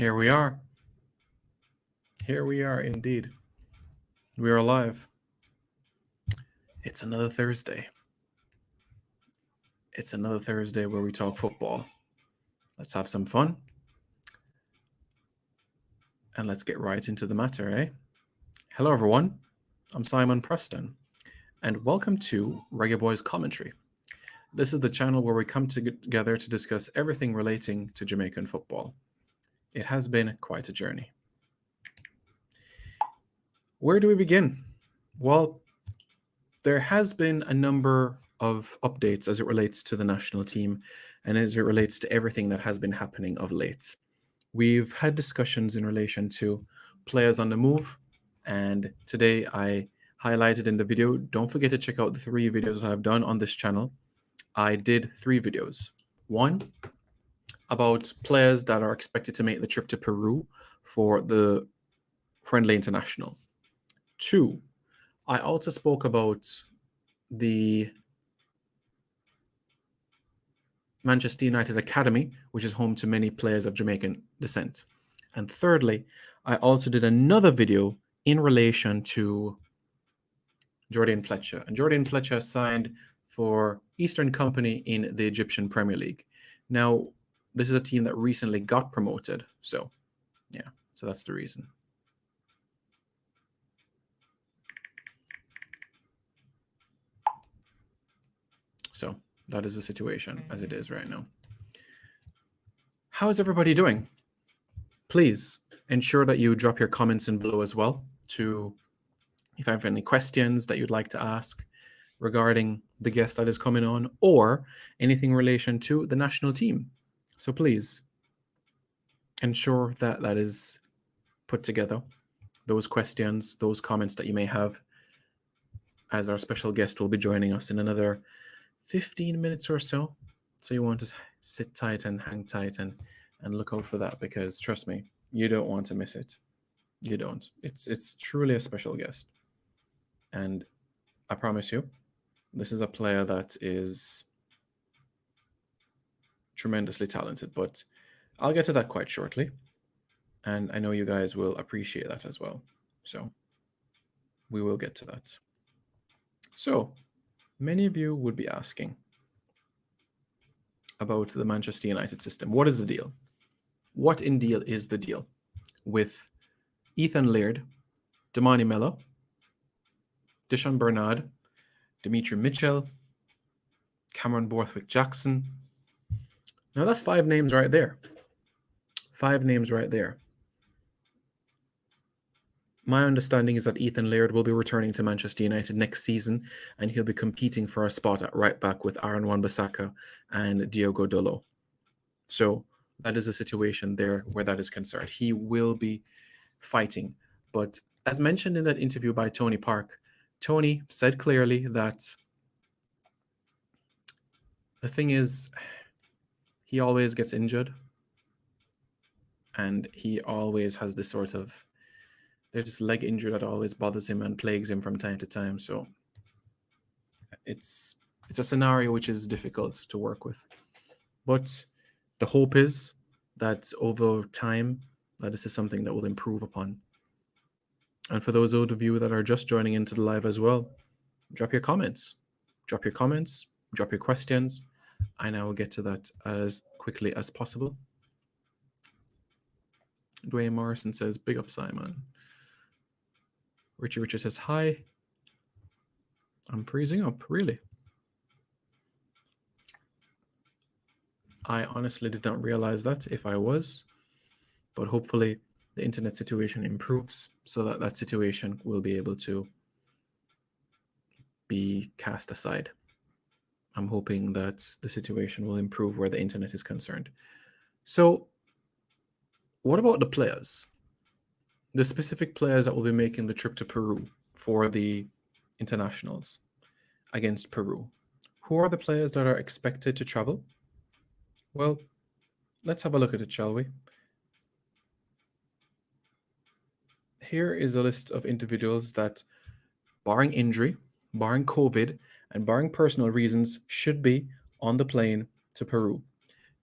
Here we are. Here we are indeed. We are live. It's another Thursday. It's another Thursday where we talk football. Let's have some fun. And let's get right into the matter, eh? Hello, everyone. I'm Simon Preston. And welcome to Reggae Boys Commentary. This is the channel where we come together to discuss everything relating to Jamaican football. It has been quite a journey. Where do we begin? Well, there has been a number of updates as it relates to the national team and as it relates to everything that has been happening of late. We've had discussions in relation to players on the move, and today I highlighted in the video, don't forget to check out the 3 videos I've done on this channel. I did 3 videos. One, about players that are expected to make the trip to Peru for the friendly international. 2, I also spoke about the Manchester United Academy, which is home to many players of Jamaican descent. And thirdly, I also did another video in relation to Jordan Fletcher. And Jordan Fletcher signed for Eastern Company in the Egyptian Premier League. Now, this is a team that recently got promoted. So, yeah, so that's the reason. So that is the situation as it is right now. How is everybody doing? Please ensure that you drop your comments in below as well to if I have any questions that you'd like to ask regarding the guest that is coming on or anything in relation to the national team. So please ensure that that is put together, those questions, those comments that you may have, as our special guest will be joining us in another 15 minutes or so. So you want to sit tight and hang tight and look out for that, because trust me, you don't want to miss it. You don't. It's truly a special guest. And I promise you, this is a player that is tremendously talented, but I'll get to that quite shortly. And I know you guys will appreciate that as well. So we will get to that. So many of you would be asking about the Manchester United system. What is the deal? What in deal is the deal with Ethan Laird, Damani Mello, Dishon Bernard, Dimitri Mitchell, Cameron Borthwick-Jackson? Now that's 5 names right there. 5 names right there. My understanding is that Ethan Laird will be returning to Manchester United next season, and he'll be competing for a spot at right back with Aaron Wan-Bissaka and Diogo Dolo. So that is a situation there where that is concerned. He will be fighting. But as mentioned in that interview by Tony Park, Tony said clearly that the thing is, he always gets injured. And he always has this sort of, there's this leg injury that always bothers him and plagues him from time to time. So it's a scenario which is difficult to work with. But the hope is that over time, that this is something that will improve upon. And for those of you that are just joining into the live as well, drop your comments. Drop your comments, drop your questions, and I will get to that as quickly as possible. Dwayne Morrison says, big up, Simon. Richard says, hi. I'm freezing up, really. I honestly did not realize that if I was, but hopefully the internet situation improves so that that situation will be able to be cast aside. I'm hoping that the situation will improve where the internet is concerned. So what about the players? The specific players that will be making the trip to Peru for the internationals against Peru. Who are the players that are expected to travel? Well, let's have a look at it, shall we? Here is a list of individuals that, barring injury, barring COVID, and barring personal reasons, should be on the plane to Peru.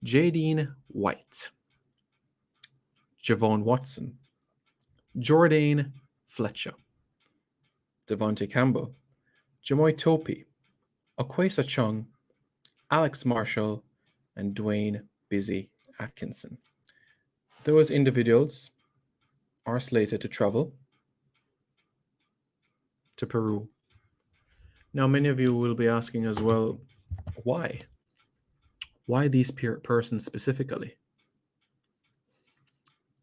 Jadine White, Javon Watson, Jordan Fletcher, Devontae Campbell, Jamoy Topi, Okwesa Chung, Alex Marshall, and Dwayne Busy Atkinson. Those individuals are slated to travel to Peru. Now, many of you will be asking as well, why? Why these persons specifically?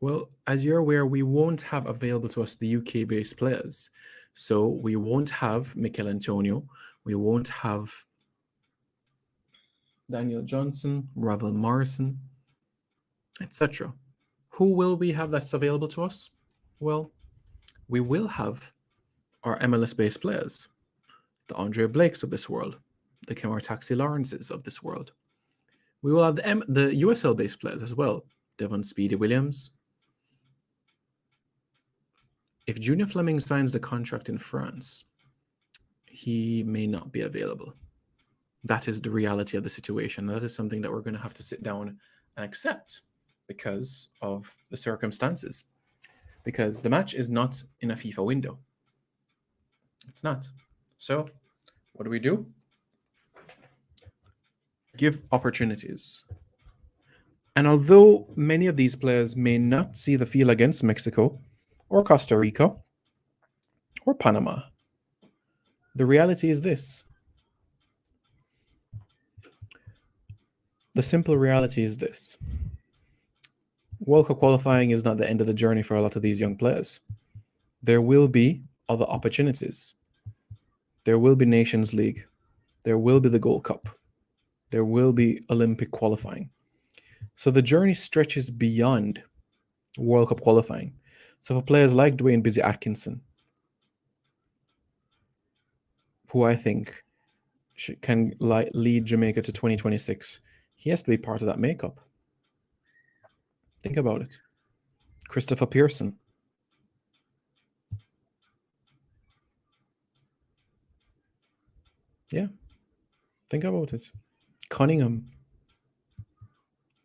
Well, as you're aware, we won't have available to us the UK-based players. So we won't have Mikel Antonio, we won't have Daniel Johnson, Ravel Morrison, etc. Who will we have that's available to us? Well, we will have our MLS-based players, the Andre Blakes of this world, the Kemar Taxi Lawrences of this world. We will have the USL-based players as well, Devon Speedy Williams. If Junior Fleming signs the contract in France, he may not be available. That is the reality of the situation. That is something that we're going to have to sit down and accept because of the circumstances. Because the match is not in a FIFA window. It's not. So, what do? Give opportunities. And although many of these players may not see the field against Mexico or Costa Rica or Panama, the reality is this. The simple reality is this. World Cup qualifying is not the end of the journey for a lot of these young players. There will be other opportunities. There will be Nations League. There will be the Gold Cup. There will be Olympic qualifying. So the journey stretches beyond World Cup qualifying. So for players like Dwayne Busy Atkinson, who I think can lead Jamaica to 2026, he has to be part of that makeup. Think about it. Christopher Pearson. Yeah. Think about it. Cunningham,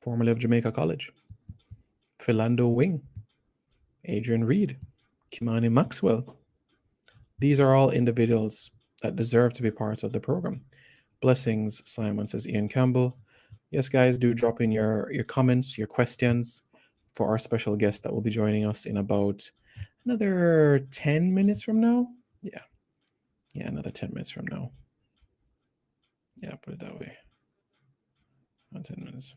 formerly of Jamaica College. Philando Wing. Adrian Reed. Kimani Maxwell. These are all individuals that deserve to be part of the program. Blessings, Simon, says Ian Campbell. Yes, guys, do drop in your comments, your questions for our special guest that will be joining us in about another 10 minutes from now. Yeah, another 10 minutes from now. Yeah, put it that way. About 10 minutes.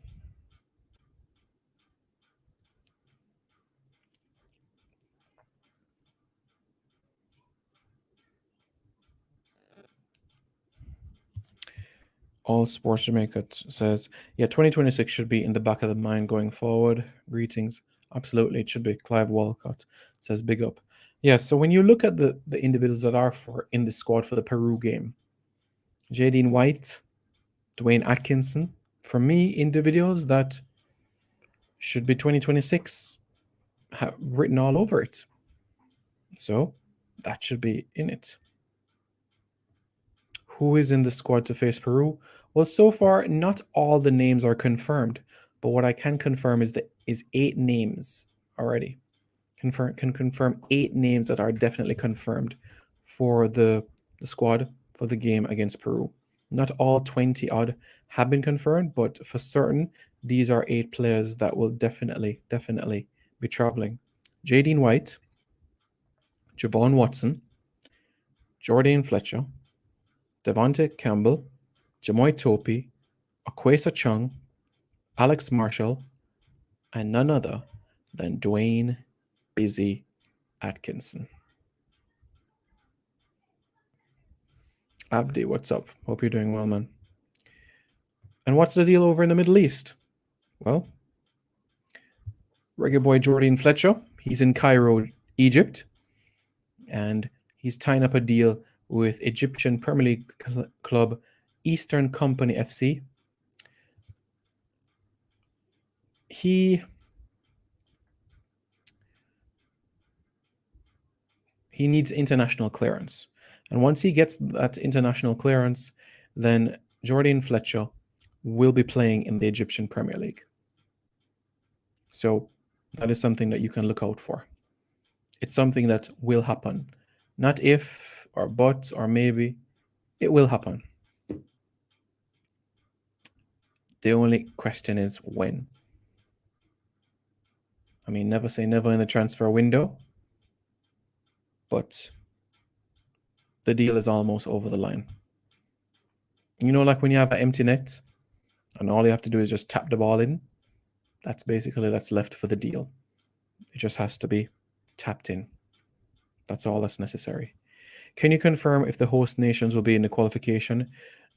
All Sports Jamaica says, yeah, 2026 should be in the back of the mind going forward. Greetings. Absolutely, it should be. Clive Walcott says, big up. Yeah, so when you look at the individuals that are in the squad for the Peru game, Jadine White, Dwayne Atkinson, for me, individuals that should be 2026 written all over it. So that should be in it. Who is in the squad to face Peru? Well, so far, not all the names are confirmed, but what I can confirm is 8 names already. Can confirm 8 names that are definitely confirmed for the squad for the game against Peru. Not all 20 odd have been confirmed, but for certain, these are 8 players that will definitely be traveling. Jadine White, Javon Watson, Jordan Fletcher, Devontae Campbell, Jamoy Topi, Okwesa Chung, Alex Marshall, and none other than Dwayne Busy Atkinson. Abdi, what's up? Hope you're doing well, man. And what's the deal over in the Middle East? Well, Reggae boy Jordan Fletcher, he's in Cairo, Egypt, and he's tying up a deal with Egyptian Premier League club Eastern Company FC. He needs international clearance. And once he gets that international clearance, then Jordan Fletcher will be playing in the Egyptian Premier League. So That is something that you can look out for. It's something that will happen. Not if or but or maybe. It will happen. The only question is when. I mean, never say never in the transfer window, but the deal is almost over the line. You know, like when you have an empty net and all you have to do is just tap the ball in, that's left for the deal. It just has to be tapped in. That's all that's necessary. Can you confirm if the host nations will be in the qualification?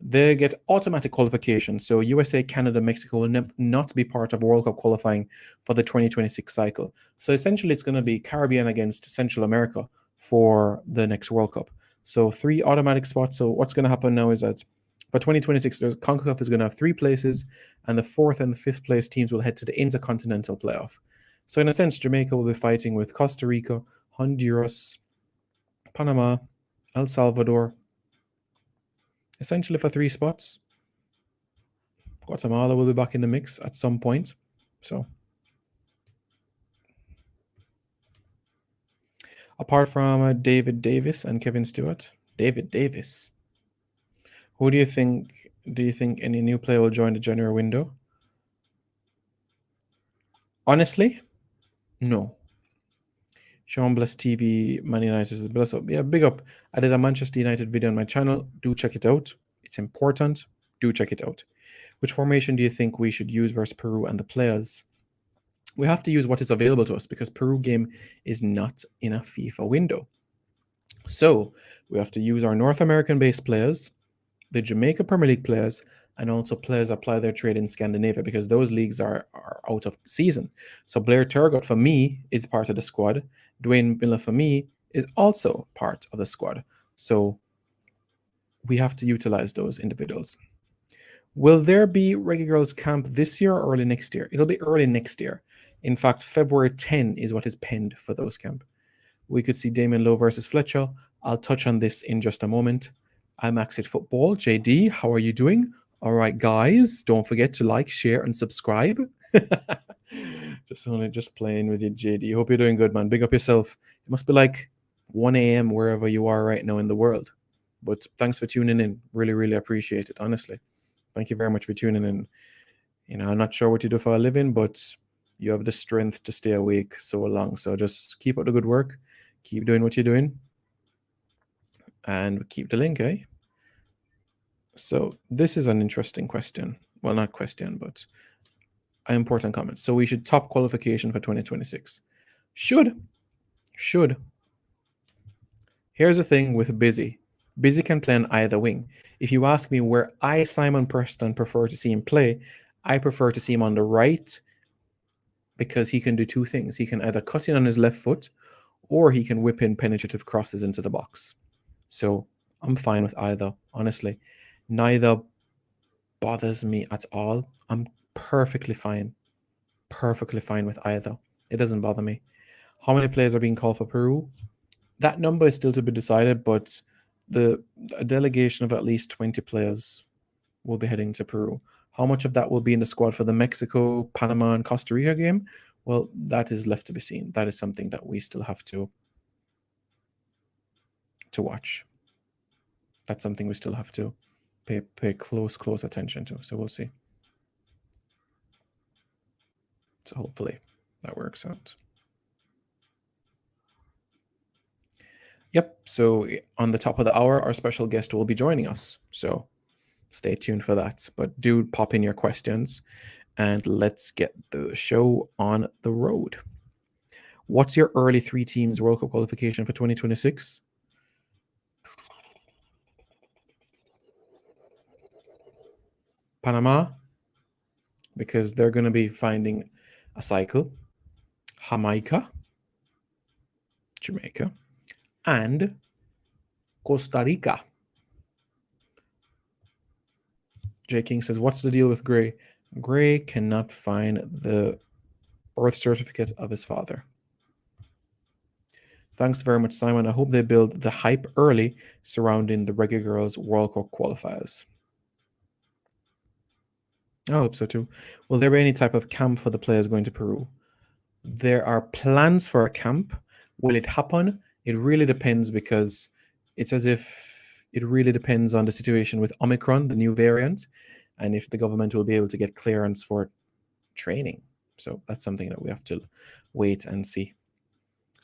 They get automatic qualification. So USA, Canada, Mexico will not be part of World Cup qualifying for the 2026 cycle. So essentially, it's going to be Caribbean against Central America for the next World Cup. So 3 automatic spots. So what's going to happen now is that for 2026, CONCACAF is going to have 3 places, and the 4th and the 5th place teams will head to the Intercontinental Playoff. So in a sense, Jamaica will be fighting with Costa Rica, Honduras, Panama, El Salvador, essentially for 3 spots. Guatemala will be back in the mix at some point. So, apart from David Davis and Kevin Stewart, David Davis. Who do you think? Do you think any new player will join the January window? Honestly, no. Sean Bless TV, Man United is bless up. Yeah, big up. I did a Manchester United video on my channel. Do check it out. It's important. Do check it out. Which formation do you think we should use versus Peru and the players? We have to use what is available to us because Peru game is not in a FIFA window. So we have to use our North American-based players, the Jamaica Premier League players, and also players apply their trade in Scandinavia because those leagues are out of season. So Blair Turgott for me is part of the squad. Dwayne Miller for me is also part of the squad. So we have to utilize those individuals. Will there be Reggae Girls camp this year or early next year? It'll be early next year. In fact, February 10 is what is penned for those camp. We could see Damon Lowe versus Fletcher. I'll touch on this in just a moment. I'm Axit Football. JD, how are you doing? All right, guys, don't forget to like, share, and subscribe. just playing with you, JD. Hope you're doing good, man. Big up yourself. It must be like 1 a.m. wherever you are right now in the world. But thanks for tuning in. Really, really appreciate it, honestly. Thank you very much for tuning in. You know, I'm not sure what you do for a living, but you have the strength to stay awake so long. So just keep up the good work. Keep doing what you're doing. And keep the link, eh? So this is an interesting question. Well, not question, but an important comment. So we should top qualification for 2026. Should. Here's the thing with Busy. Busy can play on either wing. If you ask me where I, Simon Preston, prefer to see him play, I prefer to see him on the right because he can do 2 things. He can either cut in on his left foot or he can whip in penetrative crosses into the box. So I'm fine with either, honestly. Neither bothers me at all. I'm perfectly fine with either. It doesn't bother me. How many players are being called for Peru? That number is still to be decided, but a delegation of at least 20 players will be heading to Peru. How much of that will be in the squad for the Mexico, Panama, and Costa Rica game? Well, that is left to be seen. That is something that we still have to watch. That's something we still have to pay close attention to. So we'll see. So hopefully that works out. Yep. So on the top of the hour, our special guest will be joining us. So stay tuned for that. But do pop in your questions and let's get the show on the road. What's your early 3 teams World Cup qualification for 2026? Panama, because they're going to be finding a cycle. Jamaica, and Costa Rica. J. King says, what's the deal with Gray? Gray cannot find the birth certificate of his father. Thanks very much, Simon. I hope they build the hype early surrounding the Reggae Girls World Cup qualifiers. I hope so too. Will there be any type of camp for the players going to Peru? There are plans for a camp. Will it happen? It really depends because it's as if it really depends on the situation with Omicron, the new variant, and if the government will be able to get clearance for training. So that's something that we have to wait and see.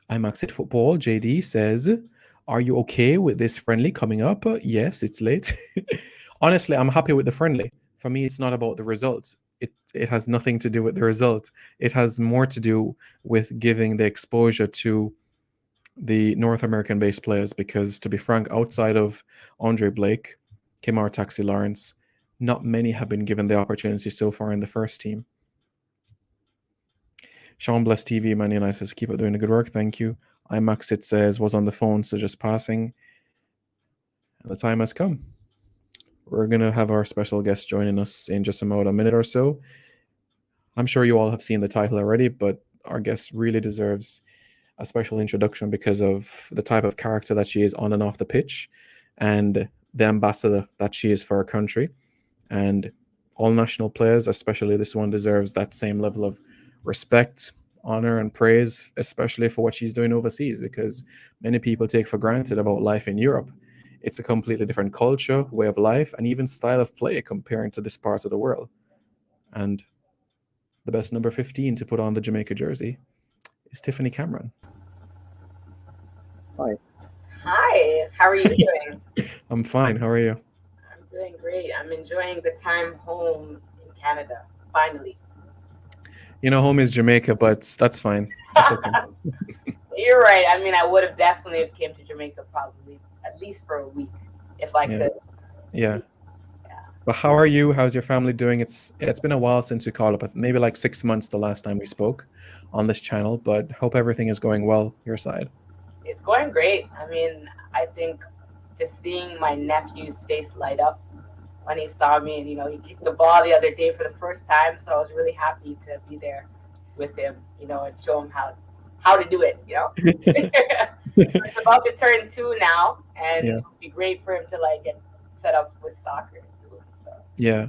I'm Exit Football. JD says, "Are you okay with this friendly coming up?" Yes, it's late. Honestly, I'm happy with the friendly. For me, it's not about the result. It has nothing to do with the result. It has more to do with giving the exposure to the North American based players because, to be frank, outside of Andre Blake, Kemar Taxi Lawrence, not many have been given the opportunity so far in the first team. Sean Bless TV, Man United says, "Keep up doing the good work. Thank you." IMAX, it says, "Was on the phone, so just passing." And the time has come. We're going to have our special guest joining us in just about a minute or so. I'm sure you all have seen the title already, but our guest really deserves a special introduction because of the type of character that she is on and off the pitch and the ambassador that she is for her country. And all national players, especially this one, deserves that same level of respect, honor, and praise, especially for what she's doing overseas, because many people take for granted about life in Europe. It's a completely different culture, way of life, and even style of play comparing to this part of the world. And the best number 15 to put on the Jamaica jersey is Tiffany Cameron. Hi. Hi, how are you doing? I'm fine. How are you? I'm doing great. I'm enjoying the time home in Canada, finally. Home is Jamaica, but that's fine. That's okay. You're right. I mean, I would have definitely have came to Jamaica probably at least for a week if I Yeah. could. Yeah. Yeah. But how are you? How's your family doing? It's been a while since we called up. Maybe like 6 months the last time we spoke on this channel, but hope everything is going well your side. It's going great. I mean, I think just seeing my nephew's face light up when he saw me, and he kicked the ball the other day for the first time, so I was really happy to be there with him, and show him how to do it. He's about to turn 2 now, and Yeah. it would be great for him to like get set up with soccer soon. So Yeah.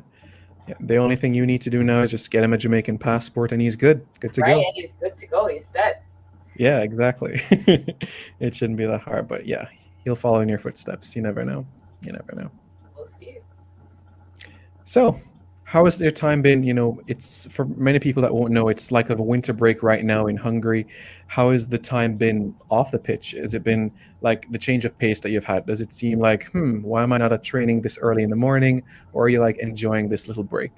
Yeah. The only thing you need to do now is just get him a Jamaican passport and he's good. Good to right, go. and he's good to go. He's set. Yeah, exactly. It shouldn't be that hard, but yeah, he'll follow in your footsteps. You never know. You never know. We'll see. So, how has your time been? It's for many people that won't know, it's like a winter break right now in Hungary. How has the time been off the pitch? Has it been like the change of pace that you've had? Does it seem like, why am I not at training this early in the morning? Or are you like enjoying this little break?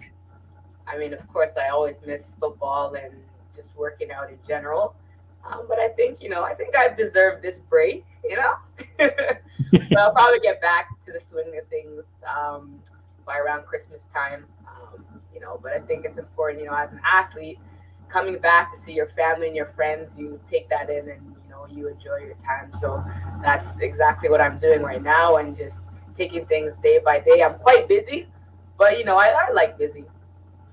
I mean, of course, I always miss football and just working out in general. But I think I've deserved this break. But I'll probably get back to the swing of things by around Christmas time. But I think it's important, as an athlete, coming back to see your family and your friends, you take that in and you enjoy your time. So that's exactly what I'm doing right now, and just taking things day by day. I'm quite busy, but I like busy.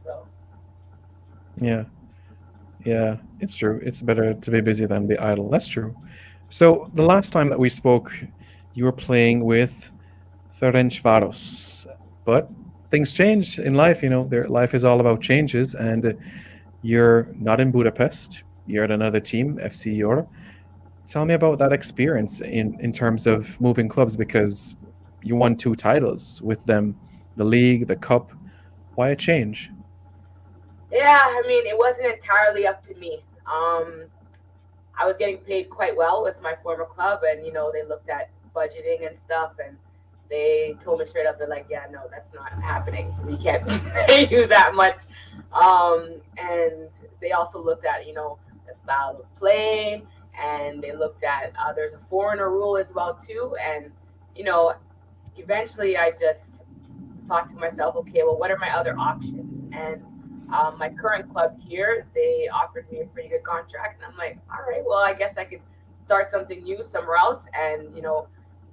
So Yeah, yeah, it's true. It's better to be busy than be idle. That's true. So, the last time that we spoke, you were playing with Ferencváros. But things change in life, their life is all about changes, and you're not in Budapest, you're at another team, FC Europe. Tell me about that experience in terms of moving clubs because you won two titles with them, the league, the cup. Why a change? yeah, I mean, it wasn't entirely up to me. I was getting paid quite well with my former club, and they looked at budgeting and stuff, and they told me straight up, they're like, "Yeah, no, that's not happening. We can't pay you that much." And they also looked at the style of play, and they looked at there's a foreigner rule as well too, and you know, eventually I just thought to myself, okay, well, what are my other options? And my current club here, they offered me a pretty good contract, and I'm like, all right, well, I guess I could start something new somewhere else, and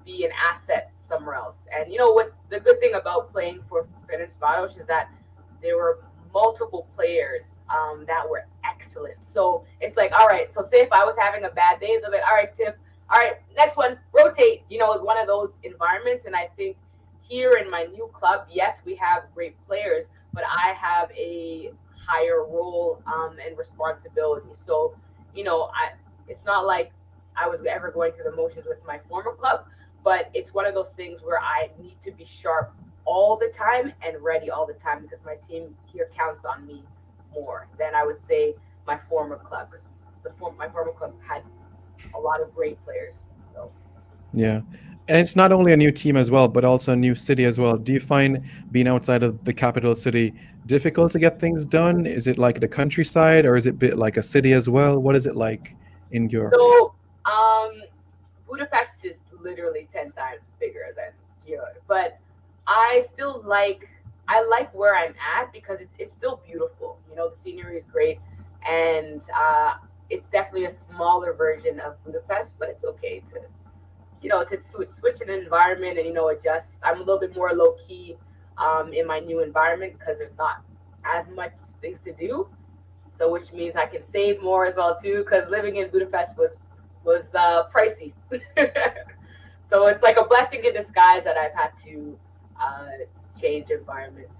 be an asset somewhere else. And what the good thing about playing for Ferencváros is that there were multiple players that were excellent. So it's like, all right, so say if I was having a bad day, they're like, all right, Tiff, all right, next one, rotate. It's one of those environments, and I think here in my new club, yes, we have great players, but I have a higher role and responsibility. So, it's not like I was ever going through the motions with my former club, but it's one of those things where I need to be sharp all the time and ready all the time because my team here counts on me more than I would say my former club because my former club had a lot of great players. So Yeah. And it's not only a new team as well, but also a new city as well. Do you find being outside of the capital city difficult to get things done? Is it like the countryside or is it a bit like a city as well? What is it like in your so um, Budapest is literally 10 times bigger than here, but I still I like where I'm at because it's still beautiful. The scenery is great, and it's definitely a smaller version of Budapest, but it's okay to switch an environment and adjust. I'm a little bit more low key in my new environment because there's not as much things to do. So which means I can save more as well too. Because living in Budapest was pricey. So it's like a blessing in disguise that I've had to uh, change environments.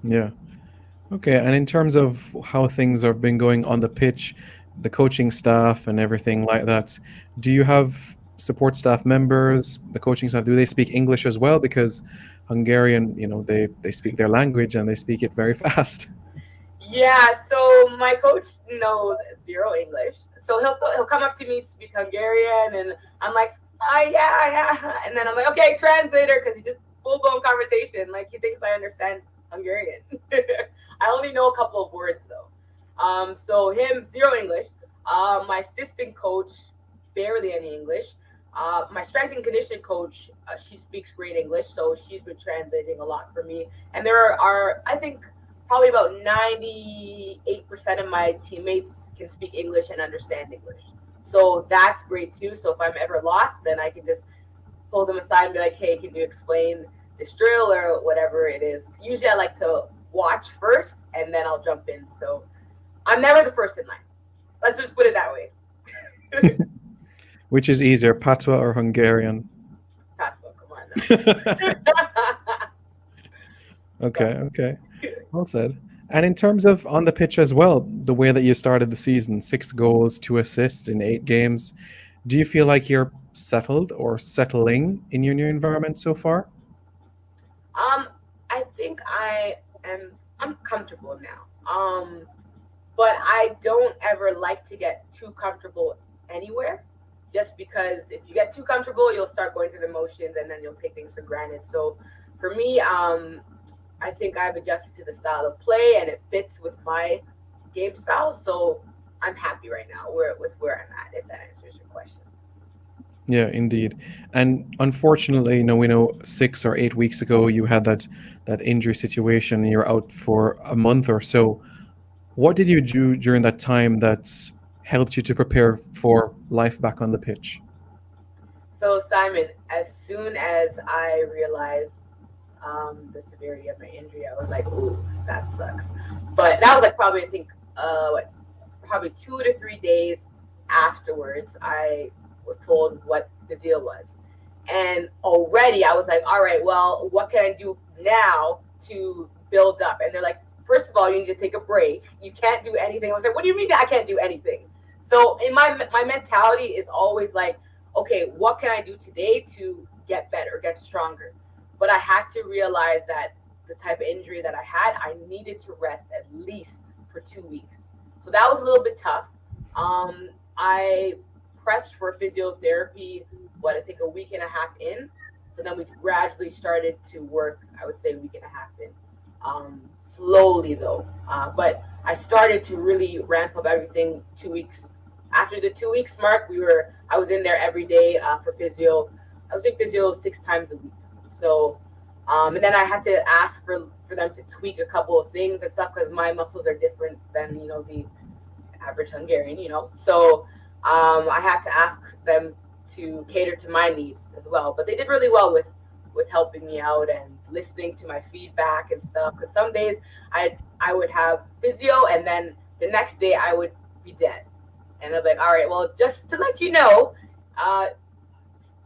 Yeah. Okay. And in terms of how things have been going on the pitch, the coaching staff and everything like that, do you have support staff members, the coaching staff, do they speak English as well? Because Hungarian, they speak their language and they speak it very fast. Yeah, so my coach knows zero English. So he'll come up to me, speak Hungarian, and I'm like, yeah, yeah, and then I'm like, okay, translator, because he just full blown conversation. Like he thinks I understand Hungarian. I only know a couple of words though. So him zero English. My assistant coach barely any English. My strength and conditioning coach, she speaks great English, so she's been translating a lot for me. And there are I think probably about 98% of my teammates can speak English and understand English. So that's great too. So if I'm ever lost, then I can just pull them aside and be like, hey, can you explain this drill or whatever it is? Usually I like to watch first and then I'll jump in. So I'm never the first in line. Let's just put it that way. Which is easier, Patois or Hungarian? Passport, come on now. Okay, okay. Well said. And in terms of on the pitch as well, the way that you started the season, 6 goals, 2 assists in 8 games, do you feel like you're settled or settling in your new environment so far? Um, I think I'm comfortable now. But I don't ever like to get too comfortable anywhere. Just because if you get too comfortable, you'll start going through the motions and then you'll take things for granted. So for me, I think I've adjusted to the style of play and it fits with my game style. So I'm happy right now with where I'm at, if that answers your question. Yeah, indeed. And unfortunately, we know 6 or 8 weeks ago you had that injury situation and you're out for a month or so. What did you do during that time that helped you to prepare for life back on the pitch? So Simon, as soon as I realized the severity of my injury, I was like, ooh, that sucks. But that was like probably I think probably 2 to 3 days afterwards, I was told what the deal was. And already I was like, all right, well, what can I do now to build up? And they're like, first of all, you need to take a break. You can't do anything. I was like, what do you mean I can't do anything? So in my mentality is always like, okay, what can I do today to get better, get stronger? But I had to realize that the type of injury that I had, I needed to rest at least for 2 weeks. So that was a little bit tough. I pressed for physiotherapy, I think a week and a half in. So then we gradually started to work, I would say a week and a half in. Slowly though. But I started to really ramp up everything 2 weeks. After the 2 weeks mark, I was in there every day for physio. I was in physio 6 times a week. So, and then I had to ask for them to tweak a couple of things and stuff because my muscles are different than the average Hungarian. So I had to ask them to cater to my needs as well. But they did really well with helping me out and listening to my feedback and stuff. Because some days I would have physio and then the next day I would be dead. And I'm like, all right, well, just to let you know,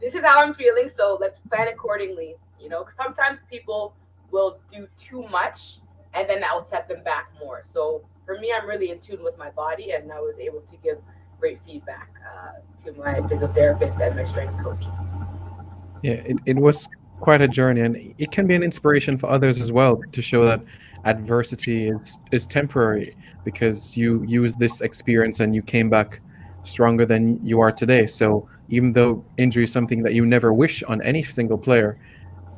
this is how I'm feeling. So let's plan accordingly. Because sometimes people will do too much and then that will set them back more. So for me, I'm really in tune with my body, and I was able to give great feedback to my physiotherapist and my strength coach. Yeah, it was quite a journey, and it can be an inspiration for others as well to show that adversity is temporary because you used this experience and you came back stronger than you are today. So even though injury is something that you never wish on any single player,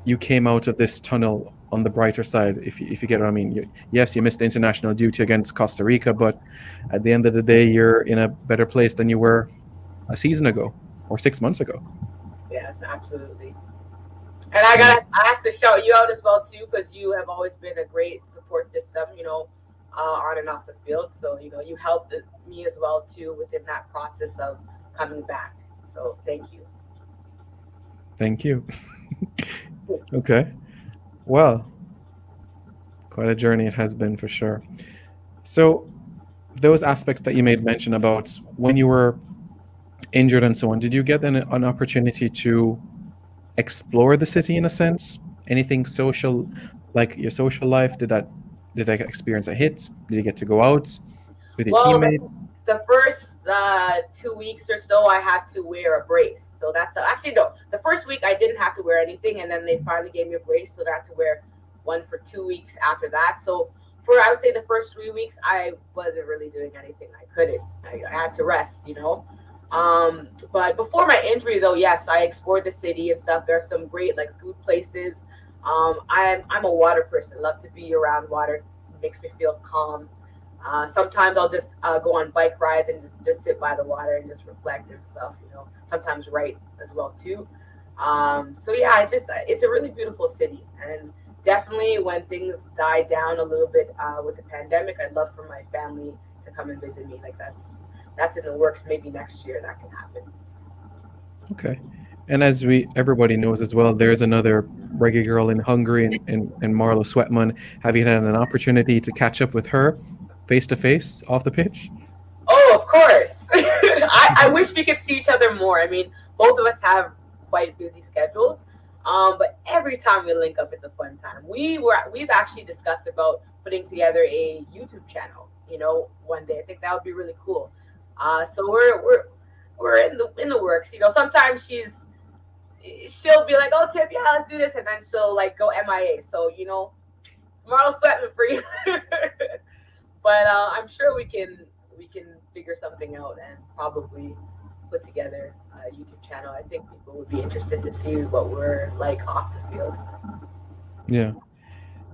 you came out of this tunnel on the brighter side, if you get what I mean. Yes, you missed international duty against Costa Rica, but at the end of the day, you're in a better place than you were a season ago or 6 months ago. Yes, absolutely. And Yeah. I have to shout you out as well too, because you have always been a great support system, on and off the field. So you helped me as well too within that process of coming back. So thank you. Thank you. Okay. Well, quite a journey it has been for sure. So, those aspects that you made mention about when you were injured and so on, did you get an opportunity to explore the city in a sense? Anything social, like your social life? Did that experience a hit? Did you get to go out with your Well, teammates? the first 2 weeks or so, I had to wear a brace. So that's actually no. The first week I didn't have to wear anything, and then they finally gave me a brace, so I had to wear one for 2 weeks after that. So for I would say the first 3 weeks, I wasn't really doing anything. I couldn't. I had to rest. But before my injury, though, yes, I explored the city and stuff. There's some great like food places. I'm a water person. Love to be around water. It makes me feel calm. Sometimes I'll just go on bike rides and just sit by the water and just reflect and stuff. Sometimes write as well too. So yeah, it's a really beautiful city, and definitely when things die down a little bit with the pandemic, I'd love for my family to come and visit me. Like that's in the works. Maybe next year that can happen. Okay. And as everybody knows as well, there's another reggae girl in Hungary and Marlo Sweatman. Have you had an opportunity to catch up with her face to face off the pitch? Oh, of course. I wish we could see each other more. I mean, both of us have quite busy schedules. But every time we link up, it's a fun time. We've actually discussed about putting together a YouTube channel. One day. I think that would be really cool. So we're in the works. Sometimes she'll be like, "Oh, Tip, yeah, let's do this," and then she'll like go MIA. So Marl Sweatman for you. But I'm sure we can figure something out and probably put together a YouTube channel. I think people would be interested to see what we're like off the field. Yeah.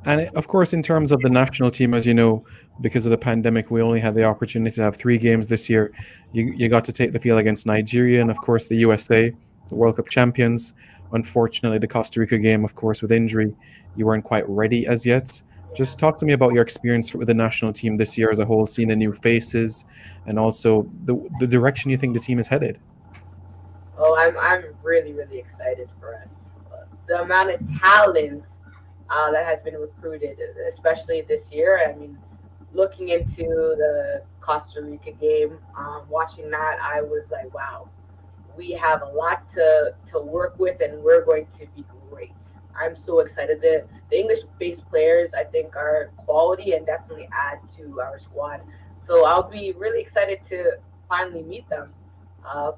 And of course, in terms of the national team, as you know, because of the pandemic, we only had the opportunity to have 3 games this year. You got to take the field against Nigeria and, of course, the USA, the World Cup champions. Unfortunately, the Costa Rica game, of course, with injury, you weren't quite ready as yet. Yeah. Just talk to me about your experience with the national team this year as a whole, seeing the new faces and also the direction you think the team is headed. Oh, I'm really really excited for us. The amount of talent that has been recruited, especially this year. I mean, looking into the Costa Rica game, watching that, I was like, wow, we have a lot to work with, and we're going to be great. I'm so excited. The English-based players, I think, are quality and definitely add to our squad. So I'll be really excited to finally meet them uh,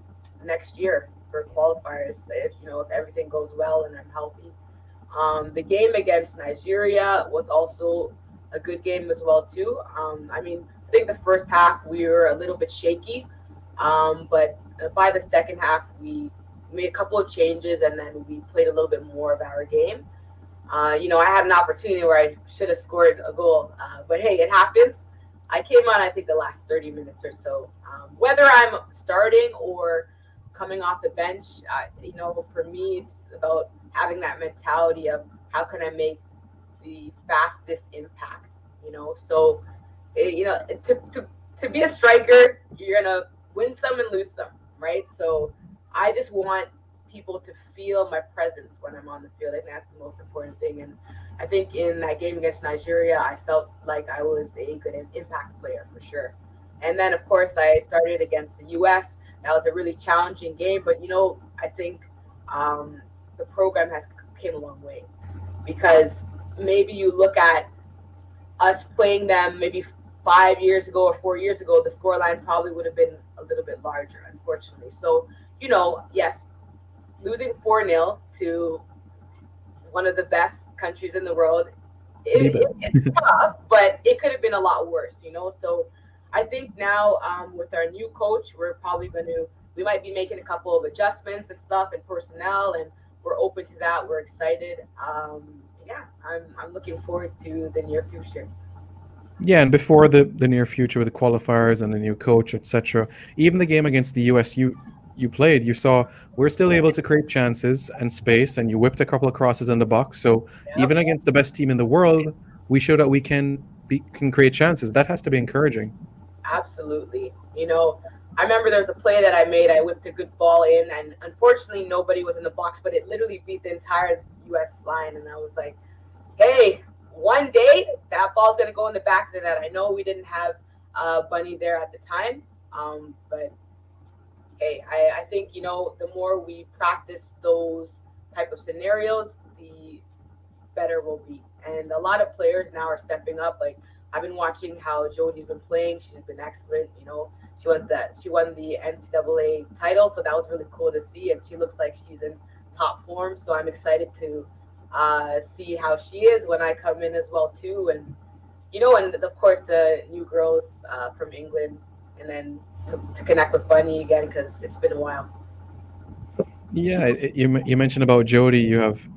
next year for qualifiers. If everything goes well and I'm healthy. The game against Nigeria was also a good game as well too. I mean, I think the first half we were a little bit shaky, but by the second half we made a couple of changes and then we played a little bit more of our game. I had an opportunity where I should have scored a goal, but hey, it happens. I came on, I think, the last 30 minutes or so. Whether I'm starting or coming off the bench, for me, it's about having that mentality of how can I make the fastest impact. So to be a striker, you're gonna win some and lose some, right? So I just want people to feel my presence when I'm on the field. I think that's the most important thing. And I think in that game against Nigeria, I felt like I was a good impact player for sure. And then, of course, I started against the U.S. That was a really challenging game, but I think the program has came a long way because maybe you look at us playing them maybe 5 years ago or 4 years ago, the scoreline probably would have been a little bit larger, unfortunately. So, yes, losing 4-0 to one of the best countries in the world, The best. it's tough, but it could have been a lot worse. So I think now, with our new coach, we might be making a couple of adjustments and stuff and personnel, and we're open to that. We're excited. Yeah, I'm looking forward to the near future. Yeah, and before the near future with the qualifiers and the new coach, etc., even the game against the US you played, you saw we're still able to create chances and space, and you whipped a couple of crosses in the box. So even Yep, against the best team in the world, we show that we can create chances. That has to be encouraging. absolutely. I remember there was a play that I made. I whipped a good ball in, and unfortunately, nobody was in the box, but it literally beat the entire U.S. line. And I was like, hey, one day that ball's going to go in the back of the net. I know we didn't have Bunny there at the time, but hey, I think, the more we practice those type of scenarios, the better we'll be. And a lot of players now are stepping up. Like, I've been watching how Jody's been playing. She's been excellent. She won the NCAA title, so that was really cool to see. And she looks like she's in top form. So I'm excited to see how she is when I come in as well too. And of course the new girls from England, and then to connect with Bunny again because it's been a while. Yeah, you mentioned about Jody. You have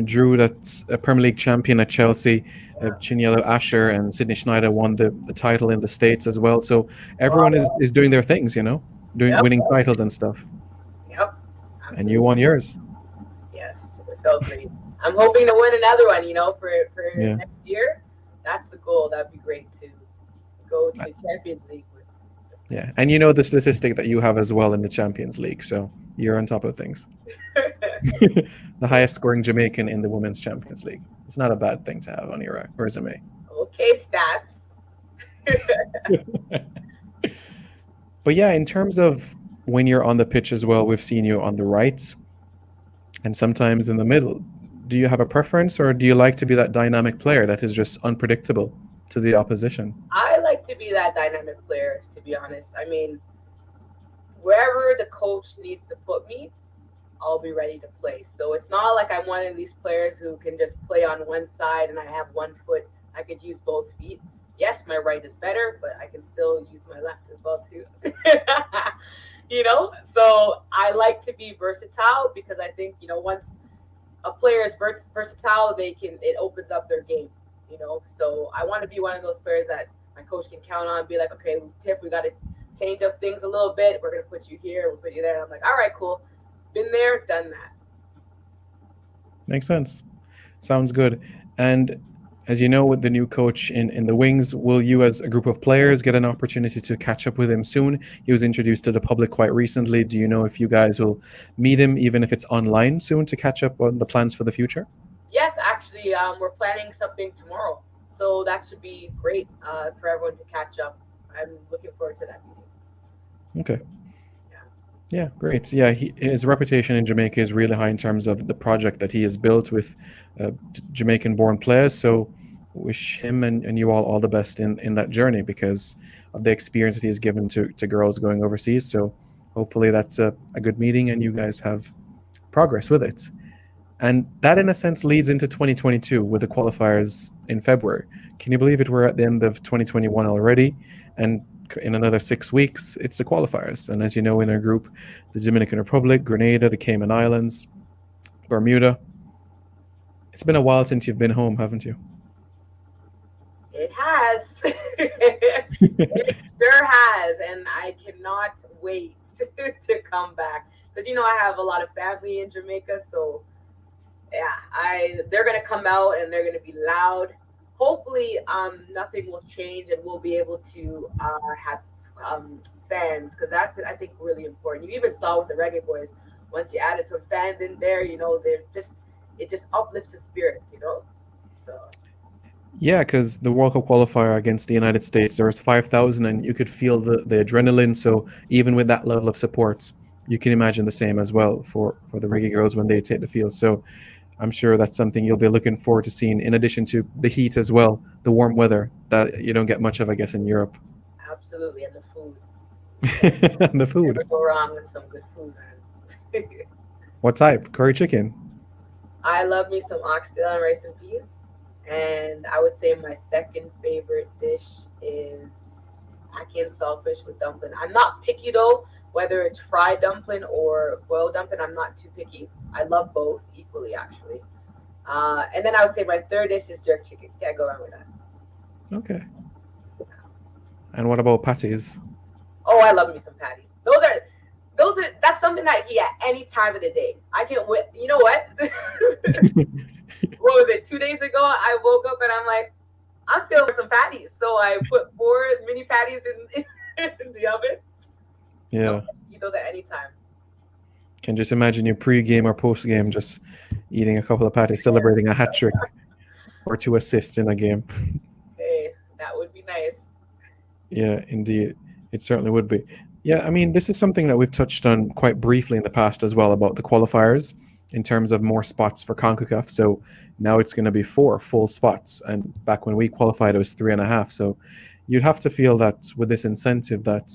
Drew, that's a Premier League champion at Chelsea. Yeah. Chinyelu Asher and Sydney Schneider won the title in the States as well. So everyone Wow. is doing their things, doing Yep. winning titles and stuff. Yep. And you Absolutely. won yours. Yes. It felt great. I'm hoping to win another one. For Yeah. next year. That's the goal. That'd be great to go to Champions League with. Yeah, and you know the statistic that you have as well in the Champions League, so you're on top of things. The highest scoring Jamaican in the Women's Champions League. It's not a bad thing to have on your resume. Okay, stats. But yeah, in terms of when you're on the pitch as well, we've seen you on the right and sometimes in the middle. Do you have a preference, or do you like to be that dynamic player that is just unpredictable to the opposition? I like to be that dynamic player, to be honest. I mean, wherever the coach needs to put me, I'll be ready to play. So it's not like I'm one of these players who can just play on one side and I have one foot. I could use both feet. Yes, my right is better, but I can still use my left as well too. So I like to be versatile because I think, once a player is versatile, it opens up their game. So I want to be one of those players that my coach can count on, be like, okay, Tiff, we got to change up things a little bit. We're going to put you here, we'll put you there. And I'm like, all right, cool. Been there, done that. Makes sense. Sounds good. And as you know, with the new coach in the wings, will you as a group of players get an opportunity to catch up with him soon? He was introduced to the public quite recently. Do you know if you guys will meet him, even if it's online soon, to catch up on the plans for the future? Yes, actually, we're planning something tomorrow. So that should be great for everyone to catch up. I'm looking forward to that meeting. Okay. Yeah. Yeah, great. Yeah, his reputation in Jamaica is really high in terms of the project that he has built with Jamaican-born players. So wish him and you all the best in that journey because of the experience that he's given to girls going overseas. So hopefully that's a good meeting and you guys have progress with it. And that, in a sense, leads into 2022 with the qualifiers in February. Can you believe it? We're at the end of 2021 already. And in another 6 weeks, it's the qualifiers. And as you know, in our group, the Dominican Republic, Grenada, the Cayman Islands, Bermuda. It's been a while since you've been home, haven't you? It has. It sure has. And I cannot wait to come back. Because, I have a lot of family in Jamaica. So, yeah, they're going to come out and they're going to be loud. Hopefully, nothing will change and we'll be able to have fans because that's, I think, really important. You even saw with the Reggae Boys, once you added some fans in there, it just uplifts the spirits. So. Yeah, because the World Cup qualifier against the United States, there was 5,000 and you could feel the adrenaline. So even with that level of support, you can imagine the same as well for the Reggae girls when they take the field. So I'm sure that's something you'll be looking forward to seeing, in addition to the heat as well, the warm weather that you don't get much of, I guess, in Europe. Absolutely, and the food. And the Never food. go wrong with some good food, man. What type? Curry chicken. I love me some oxtail and rice and peas. And I would say my second favorite dish is ackee and saltfish with dumpling. I'm not picky though, whether it's fried dumpling or boiled dumpling. I'm not too picky. I love both equally, actually. And then I would say my third dish is jerk chicken. Can't go wrong with that. Okay. And what about patties? Oh, I love me some patties. That's something that I can eat at any time of the day. I can wait. You know what? What was it? 2 days ago, I woke up and I'm like, I'm feeling some patties. So I put 4 mini patties in the oven. Yeah. Eat those at any time. Can just imagine your pre-game or post-game just eating a couple of patties, celebrating a hat trick or 2 assists in a game. Hey, that would be nice. Yeah, indeed. It certainly would be. Yeah, I mean, this is something that we've touched on quite briefly in the past as well about the qualifiers in terms of more spots for CONCACAF. So now it's going to be 4 full spots. And back when we qualified, it was 3.5. So you'd have to feel that with this incentive that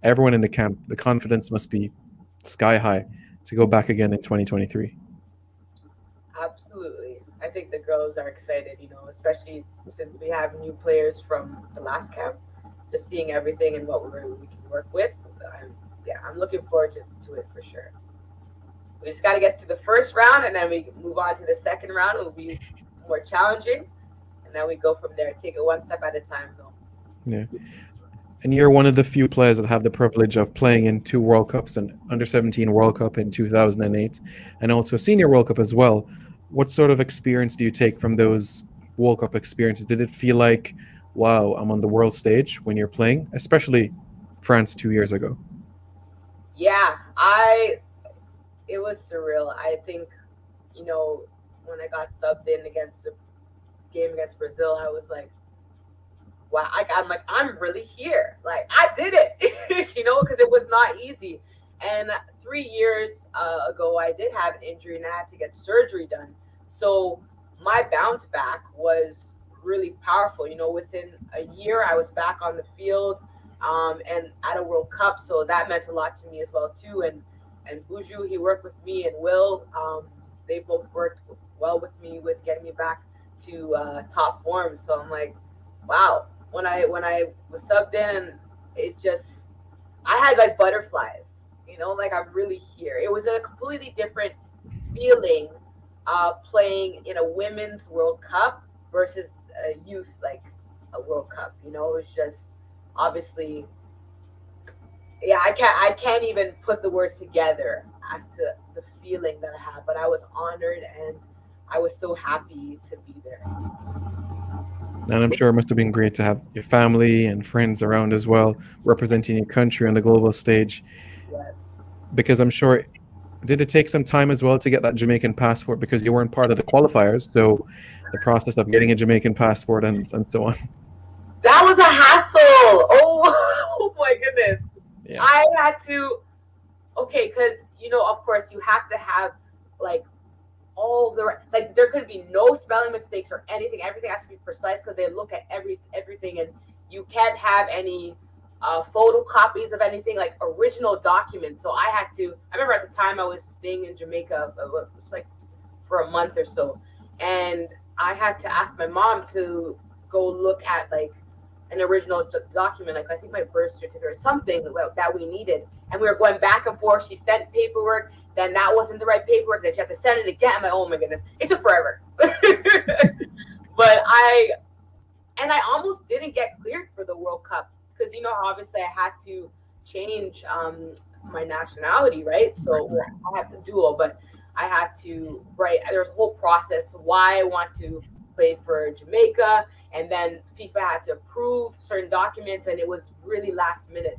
everyone in the camp, the confidence must be sky high to go back again in 2023. Absolutely. I think the girls are excited, especially since we have new players from the last camp. Just seeing everything and what we can work with. I'm looking forward to it for sure. We just got to get to the first round, and then we move on to the second round. It will be more challenging, and then we go from there. Take it one step at a time, though. Yeah. And you're one of the few players that have the privilege of playing in 2 World Cups, an under-17 World Cup in 2008, and also a Senior World Cup as well. What sort of experience do you take from those World Cup experiences? Did it feel like, wow, I'm on the world stage when you're playing, especially France 2 years ago? Yeah, it was surreal. I think, when I got subbed in against the game against Brazil, I was like, wow, I'm like, I'm really here. Like, I did it, because it was not easy. And 3 years ago, I did have an injury and I had to get surgery done. So my bounce back was really powerful. Within a year, I was back on the field and at a World Cup. So that meant a lot to me as well, too. And Buju, he worked with me, and Will, they both worked well with me with getting me back to top form. So I'm like, wow. When I was subbed in, I had like butterflies, like I'm really here. It was a completely different feeling playing in a women's World Cup versus a youth, like a World Cup. It was just obviously, yeah, I can't even put the words together as to the feeling that I had, but I was honored and I was so happy to be there. And I'm sure it must have been great to have your family and friends around as well, representing your country on the global stage. Yes. Because I'm sure, did it take some time as well to get that Jamaican passport because you weren't part of the qualifiers? So the process of getting a Jamaican passport and so on. That was a hassle. Oh my goodness. Yeah. I had to, because, of course, you have to have like all there could be no spelling mistakes or anything. Everything has to be precise because they look at everything, and you can't have any photocopies of anything, like original documents. So I remember at the time I was staying in Jamaica, it was like for a month or so, and I had to ask my mom to go look at like an original document, like I think my birth certificate or something that we needed, and we were going back and forth. She sent paperwork, then that wasn't the right paperwork, then she had to send it again. I'm like, oh my goodness, it took forever. But I almost didn't get cleared for the World Cup because obviously I had to change my nationality, right? So I have to dual, but I had to there's a whole process why I want to play for Jamaica, and then FIFA had to approve certain documents, and it was really last minute.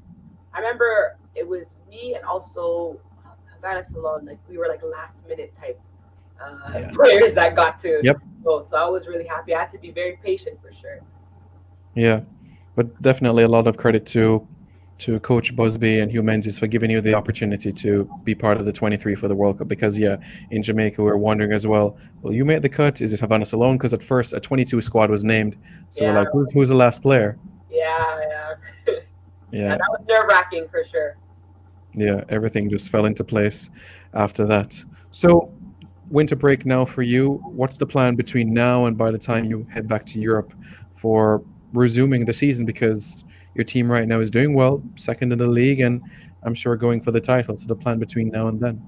I remember it was me and also Havana Salon, like we were like last minute type players that got to go. So I was really happy. I had to be very patient for sure. Yeah, but definitely a lot of credit to to Coach Busby and Hugh Menzies for giving you the opportunity to be part of the 23 for the World Cup. Because in Jamaica we're wondering as well. Well, you made the cut. Is it Havana Salone? Because at first a 22 squad was named, so we're Yeah, like, who's the last player? yeah. Yeah, Yeah, that was nerve-wracking for sure. yeah. Everything just fell into place after that. So winter break now for you. What's the plan between now and by the time you head back to Europe for resuming the season? Because your team right now is doing well, second in the league, and I'm sure going for the title. So the plan between now and then.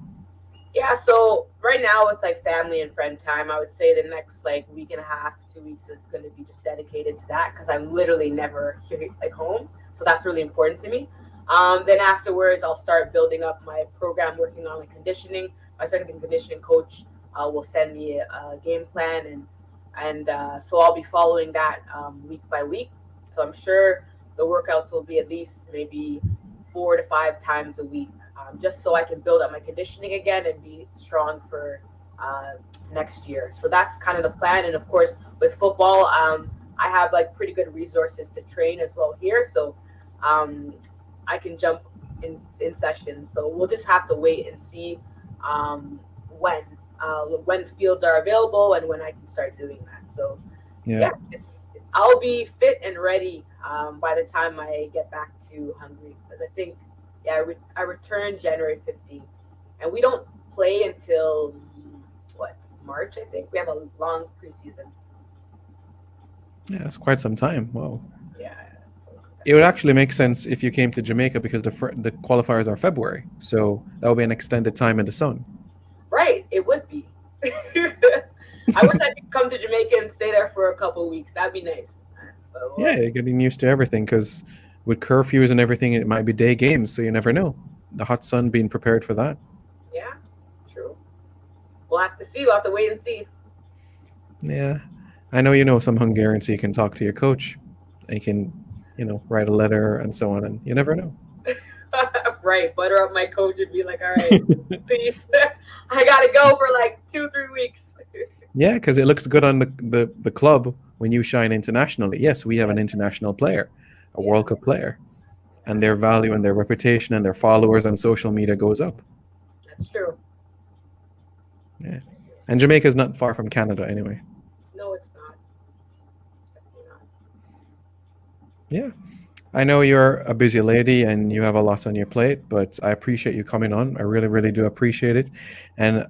Yeah, so right now it's like family and friend time. I would say the next like week and a half, 2 weeks is going to be just dedicated to that because I'm literally never here like home. So that's really important to me. Then afterwards, I'll start building up my program, working on like conditioning. My strength and conditioning coach will send me a game plan, and so I'll be following that week by week. So I'm sure the workouts will be at least maybe 4 to 5 times a week, just so I can build up my conditioning again and be strong for next year. So that's kind of the plan. And of course, with football, I have like pretty good resources to train as well here. So I can jump in sessions. So we'll just have to wait and see when fields are available and when I can start doing that. So yeah, I'll be fit and ready by the time I get back to Hungary, because I think I return January 15th, and we don't play until March. I think we have a long preseason. Yeah, it's quite some time. Wow. Yeah. It would actually make sense if you came to Jamaica because the qualifiers are February, so that would be an extended time in the sun. Right, it would be. I wish I could come to Jamaica and stay there for a couple of weeks. That'd be nice. But, Yeah, you're getting used to everything because with curfews and everything, it might be day games, so you never know. The hot sun, being prepared for that. Yeah, true. We'll have to see. We'll have to wait and see. Yeah, I know you know some Hungarian, so you can talk to your coach. And you can, write a letter and so on, and you never know. Right, butter up my coach and be like, all right, please, I gotta go for like 2-3 weeks. Yeah, because it looks good on the club when you shine internationally. Yes, we have an international player, a World Cup player, and their value and their reputation and their followers on social media goes up. That's true. Yeah, and Jamaica is not far from Canada anyway. No, it's not. Definitely not. Yeah. I know you're a busy lady and you have a lot on your plate, but I appreciate you coming on. I really, really do appreciate it. And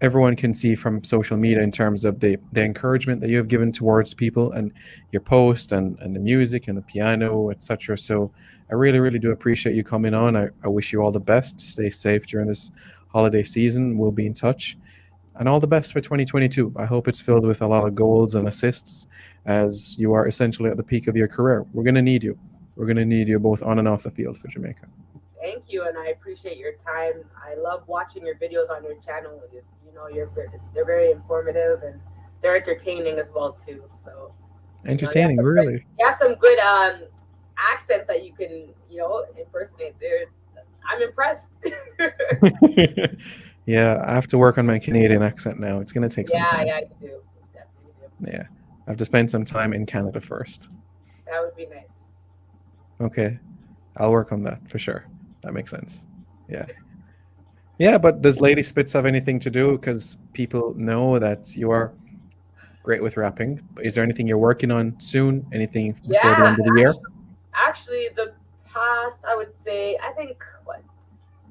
everyone can see from social media in terms of the encouragement that you have given towards people and your post and the music and the piano, etc. So I really, really do appreciate you coming on. I wish you all the best. Stay safe during this holiday season. We'll be in touch. And all the best for 2022. I hope it's filled with a lot of goals and assists as you are essentially at the peak of your career. We're going to need you. We're going to need you both on and off the field for Jamaica. Thank you, and I appreciate your time. I love watching your videos on your channel. They're very informative and they're entertaining as well too. So entertaining, really. You have some good accents that you can impersonate. I'm impressed. Yeah, I have to work on my Canadian accent now. It's going to take some time. Yeah, you do. Definitely do. Yeah, I have to spend some time in Canada first. That would be nice. Okay, I'll work on that for sure. That makes sense. Yeah, but does Lady Spitz have anything to do? Because people know that you are great with rapping. Is there anything you're working on soon? Anything before the end of the year? Actually, the past, I would say, I think,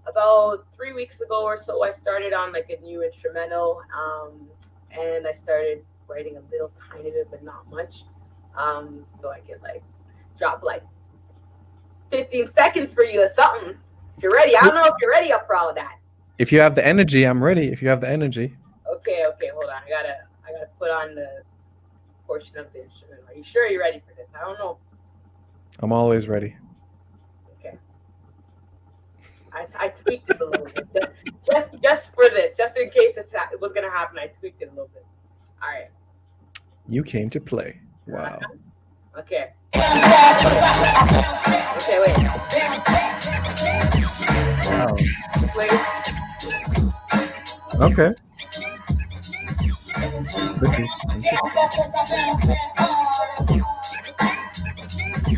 about 3 weeks ago or so, I started on like a new instrumental, and I started writing a little tiny bit, but not much, so I could drop 15 seconds for you or something. If you're ready, I don't know if you're ready up for all of that. If you have the energy, I'm ready. If you have the energy. Okay, hold on. I gotta put on the portion of the instrument. Are you sure you're ready for this? I don't know. I'm always ready. Okay. I tweaked it a little bit. Just for this, just in case it was gonna happen, I tweaked it a little bit. All right. You came to play. Wow. Okay. Okay, wait. Wow. Just wait. Okay. Ricky and Tiffany.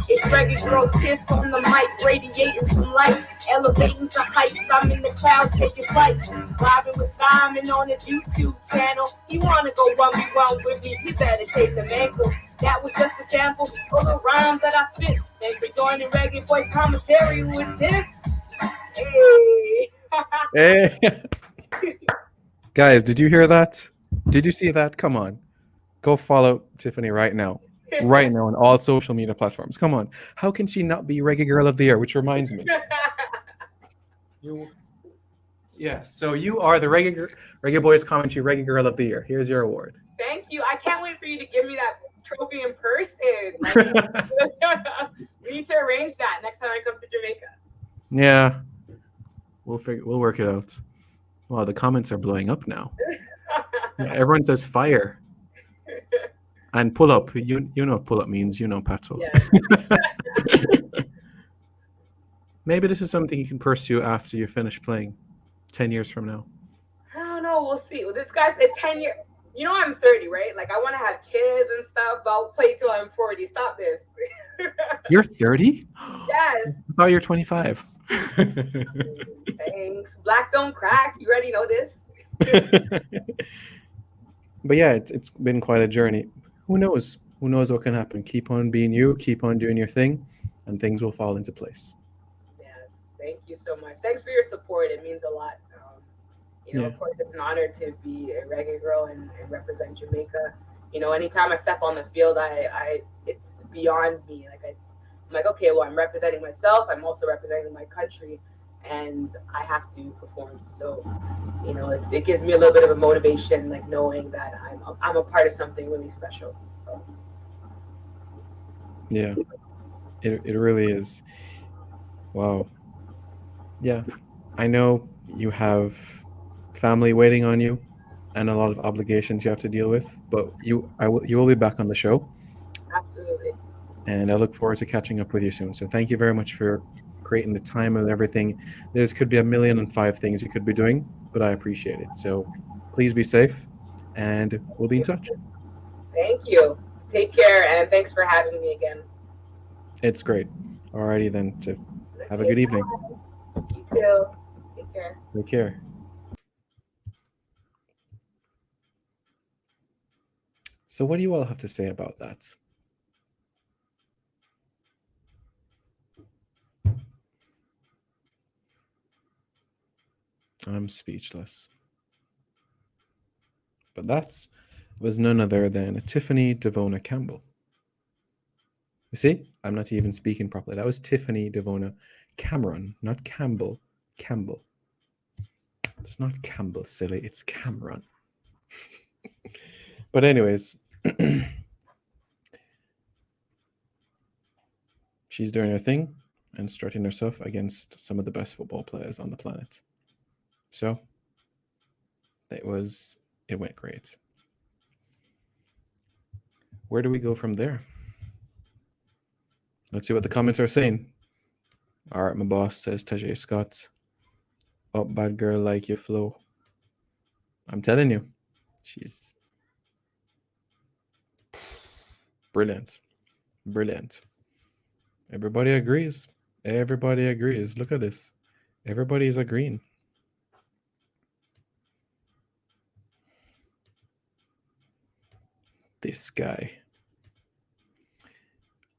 It's Reggae Girl Tiff on the mic, radiating some light, elevating to heights. I'm in the clouds taking flight, vibing with Simon on his YouTube channel. He wanna go 1v1 with me, he better take the ankles. That was just a sample of the rhymes that I spit. Thanks for joining Reggae Boys Commentary with Tiff. Hey. Hey. Guys, did you hear that? Did you see that? Come on. Go follow Tiffany right now. Right now on all social media platforms. Come on. How can she not be Reggae Girl of the Year? Which reminds me. So you are the Reggae Boys Commentary Reggae Girl of the Year. Here's your award. Thank you. I can't wait for you to give me that trophy in person. We need to arrange that next time I come to Jamaica. Yeah. We'll work it out. Wow, the comments are blowing up now. Everyone says fire. And pull up. You know what pull up means, Pato. Yeah. Maybe this is something you can pursue after you finish playing 10 years from now. I don't know. We'll see. Well, this guy's a 10-year. You know I'm 30, right? Like, I want to have kids and stuff, but I'll play till I'm 40. Stop this. You're 30? Yes. I thought you're 25. Thanks. Black don't crack. You already know this. But yeah, it's been quite a journey. Who knows? Who knows what can happen? Keep on being you, keep on doing your thing, and things will fall into place. Yes. Thank you so much. Thanks for your support. It means a lot. Of course, it's an honor to be a reggae girl and represent Jamaica. Anytime I step on the field, it's beyond me. I'm like, okay, well, I'm representing myself. I'm also representing my country, and I have to perform. So, it gives me a little bit of a motivation, like knowing that I'm a part of something really special. So. Yeah, it really is. Wow. Yeah, I know you have family waiting on you and a lot of obligations you have to deal with, but you will be back on the show. Absolutely. And I look forward to catching up with you soon. So thank you very much for creating the time and everything. There could be 1,000,005 things you could be doing, but I appreciate it. So please be safe, and we'll be in touch. Thank you. Take care, and thanks for having me again. It's great. Alrighty then, Tiff. Have a good evening. You too. Take care. Take care. So what do you all have to say about that? I'm speechless. But that was none other than Tiffany Devona Campbell. You see, I'm not even speaking properly. That was Tiffany Devona Cameron, not Campbell. Campbell. It's not Campbell, silly. It's Cameron. But anyways, she's doing her thing and strutting herself against some of the best football players on the planet. So it went great. Where do we go from there? Let's see what the comments are saying. All right, my boss, says Tajay Scott. Oh, bad girl, like your flow. I'm telling you, she's brilliant. Brilliant. Everybody agrees. Everybody agrees. Look at this. Everybody's agreeing. This guy.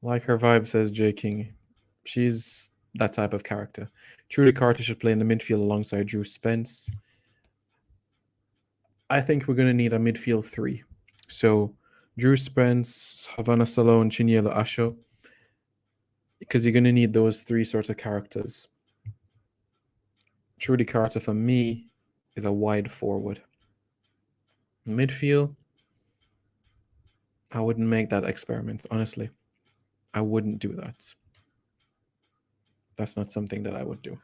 Like her vibe, says J. King. She's that type of character. Trudy Carter should play in the midfield alongside Drew Spence. I think we're going to need a midfield three. So Drew Spence, Havana Salone, Chiniela Asho. Because you're going to need those three sorts of characters. Trudy Carter, for me, is a wide forward. Midfield, I wouldn't make that experiment, honestly. I wouldn't do that. That's not something that I would do.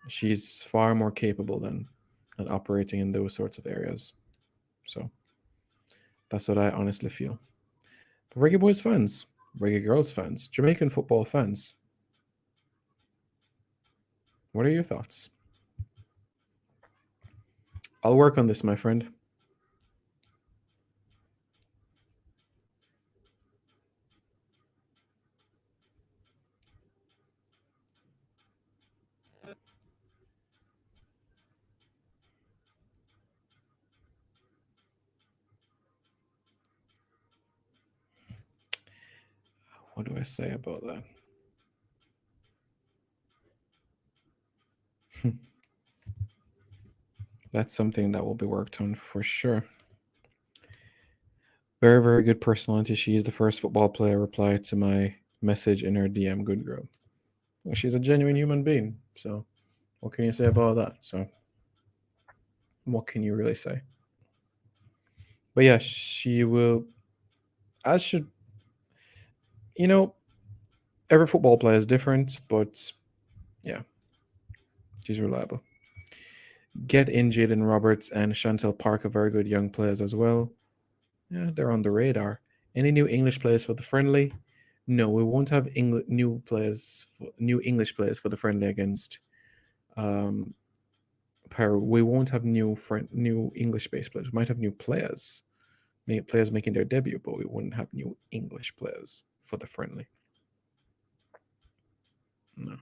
She's far more capable than operating in those sorts of areas. So that's what I honestly feel. But Reggae Boys fans, Reggae Girls fans, Jamaican football fans, what are your thoughts? I'll work on this, my friend. What do I say about that? That's something that will be worked on for sure. Very, very good personality. She is the first football player replied to my message in her DM. Good girl. Well, she's a genuine human being. So, what can you say about that? So, what can you really say? But yeah, she will. As should. You know, every football player is different, but yeah, she's reliable. Get in Jaden Roberts and Chantel Park are very good young players as well. Yeah, they're on the radar. Any new English players for the friendly? No, we won't have new players, new English players for the friendly against um, Peru. We won't have new English-based players. We might have new players, players making their debut, but we wouldn't have new English players for the friendly. No.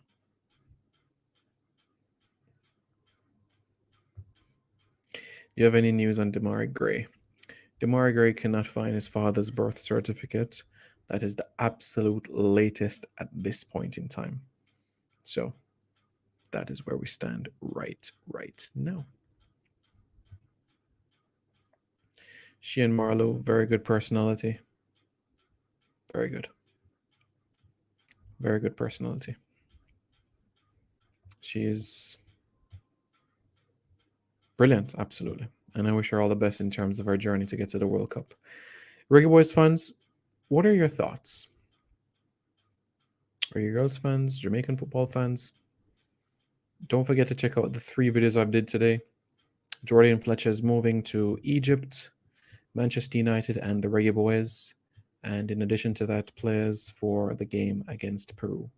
You have any news on Damari Gray? Damari Gray cannot find his father's birth certificate. That is the absolute latest at this point in time. So that is where we stand right now. She and Marlo, very good personality. Very good. Very good personality. She's brilliant, absolutely. And I wish her all the best in terms of her journey to get to the World Cup. Reggae Boys fans, what are your thoughts? Are you girls fans, Jamaican football fans? Don't forget to check out the 3 videos I did today. Jordan Fletcher is moving to Egypt, Manchester United, and the Reggae Boys. And in addition to that, players for the game against Peru.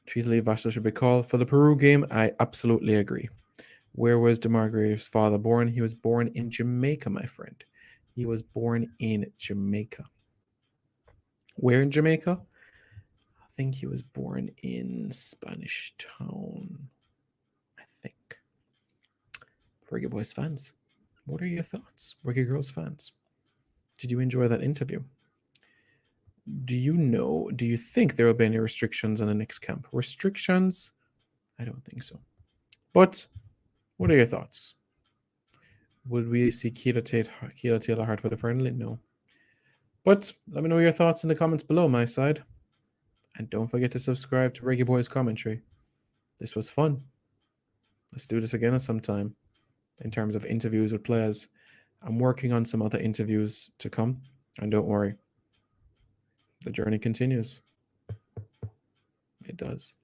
Tweetly Vashto should be called. For the Peru game, I absolutely agree. Where was DeMargrave's father born? He was born in Jamaica, my friend. He was born in Jamaica. Where in Jamaica? I think he was born in Spanish Town. I think. Reggae Boys fans, what are your thoughts? Reggae Girls fans, did you enjoy that interview? Do you think there will be any restrictions on the next camp? Restrictions? I don't think so. But what are your thoughts? Would we see Keela Taylor Hart for the friendly? No. But let me know your thoughts in the comments below, my side. And don't forget to subscribe to Reggae Boys Commentary. This was fun. Let's do this again at some time in terms of interviews with players. I'm working on some other interviews to come. And don't worry, the journey continues. It does.